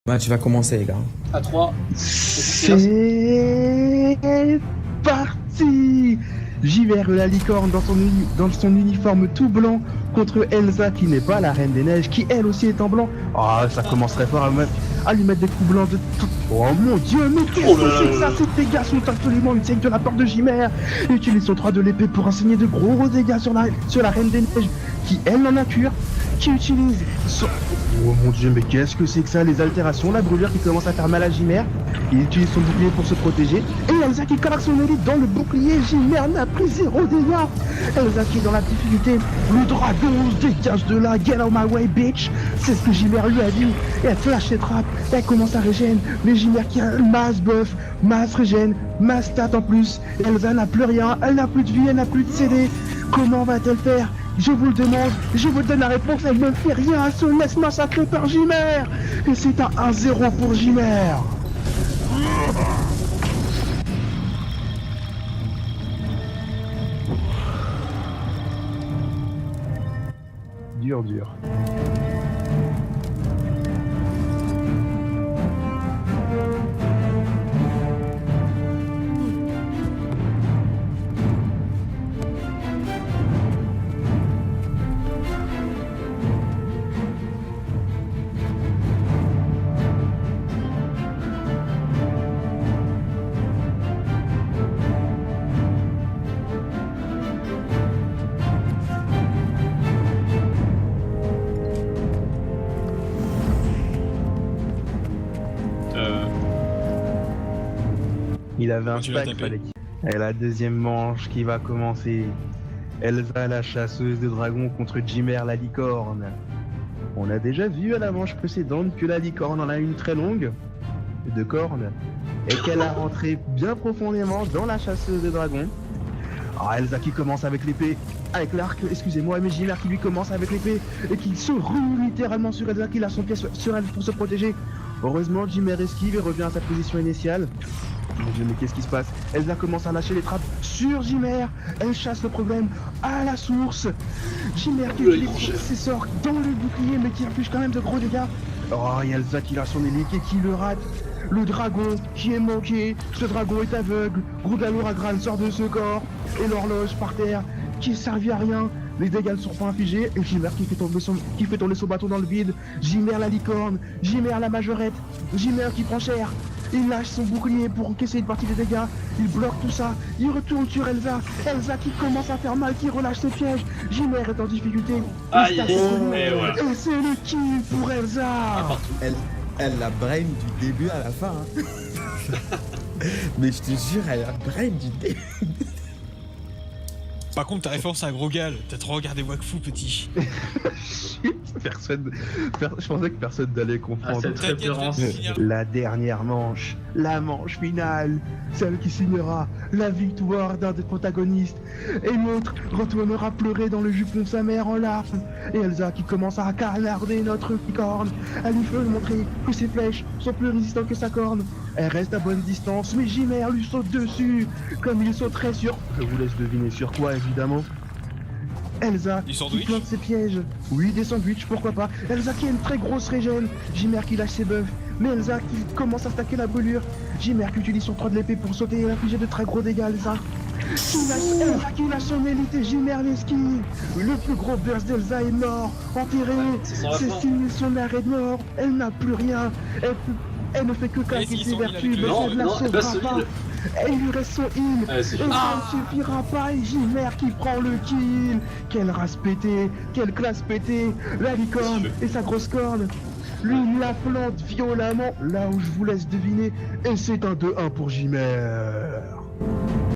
Match va commencer, les gars. À 3. C'est parti. J'hiver la licorne dans son uniforme tout blanc contre Elsa qui n'est pas la reine des neiges, qui elle aussi est en blanc. Ah, ça commencerait fort à lui mettre des coups blancs de tout. Oh mon dieu, mais qu'est-ce que c'est que ça? Ces dégâts sont absolument insectes de la part de Chimère. Il utilise son 3 de l'épée pour enseigner de gros dégâts sur la reine des neiges, qui elle en a cure, qui utilise son... Oh mon dieu, mais qu'est-ce que c'est que ça? Les altérations, la brûlure qui commence à faire mal à Chimère. Il utilise son bouclier pour se protéger. Et Elsa qui collecte son élite dans le bouclier. Chimère n'a pris 0 dégâts. Elsa qui est dans la difficulté. Le dragon se dégage de là. Get out my way, bitch. C'est ce que Chimère lui a dit. Et elle flash ses trappes. Et elle commence à régène. Mais Chimère qui a masse buff, masse régène, masse stat en plus. Elsa n'a plus rien. Elle n'a plus de vie. Elle n'a plus de CD. Comment va-t-elle faire? Je vous le demande, je vous donne la réponse, elle ne fait rien, elle se laisse massacrer par Chimère. Et c'est un 1-0 pour Chimère. Dur. Il avait un stack, fallait qu'il... Et la deuxième manche qui va commencer. Elsa la chasseuse de dragons contre Chimère la licorne. On a déjà vu à la manche précédente que la licorne en a une très longue, de cornes, et qu'elle a rentré bien profondément dans la chasseuse de dragons. Ah, Elsa qui commence avec l'épée, avec l'arc, excusez-moi, mais Chimère qui lui commence avec l'épée, et qui se rue littéralement sur Elsa, qui lâche son pied sur elle pour se protéger. Heureusement, Chimère esquive et revient à sa position initiale. Mon dieu, mais qu'est-ce qui se passe? Elsa commence à lâcher les trappes sur Chimère. Elle chasse le problème à la source. Chimère qui utilise ses sorts dans le bouclier, mais qui inflige quand même de gros dégâts. Oh, et Elsa qui lâche son élite et qui le rate. Le dragon qui est manqué. Ce dragon est aveugle. Grugaloragran sort de ce corps. Et l'horloge par terre qui servit à rien. Les dégâts ne sont pas infligés. Et Chimère qui fait tomber son bâton dans le vide. Chimère la licorne. Chimère la majorette. Chimère qui prend cher. Il lâche son bouclier pour encaisser une partie des dégâts. Il bloque tout ça. Il retourne sur Elsa. Elsa qui commence à faire mal, qui relâche ses pièges. Chimère est en difficulté. Aïe, et c'est le kill pour Elsa. Elle la brain du début à la fin. Hein. Mais je te jure, elle la brain du début. Par contre, ta référence à Grogal, t'as trop regardé Wakfu, petit. Je pensais que personne n'allait comprendre. Cette référence. La dernière manche, la manche finale, celle qui signera la victoire d'un des protagonistes. Et l'autre retournera pleurer dans le jupon de sa mère en larmes. Et Elsa qui commence à canarder notre licorne. Elle lui fait montrer que ses flèches sont plus résistantes que sa corne. Elle reste à bonne distance, mais Chimère lui saute dessus, comme il sauterait sur... Je vous laisse deviner sur quoi, évidemment. Elsa qui plante ses pièges. Oui, des sandwichs, pourquoi pas. Elsa qui a une très grosse régène. Chimère qui lâche ses buffs. Mais Elsa qui commence à stacker la brûlure. Chimère qui utilise son 3 de l'épée pour sauter et infliger de très gros dégâts à Elsa. Elsa qui lâche son élite et Chimère l'esquive. Le plus gros burst d'Elsa est mort, enterré. C'est signé son arrêt de mort. Elle n'a plus rien. Elle ne fait que claquer ses vertus, mais elle ne la sauvera pas. Et il lui reste son heal. Et ça ne suffira pas. Et Chimère qui prend le kill. Quelle race pétée, quelle classe pétée. La licorne et sa grosse corne. Lui, il la plante violemment, là où je vous laisse deviner. Et c'est un 2-1 pour Chimère.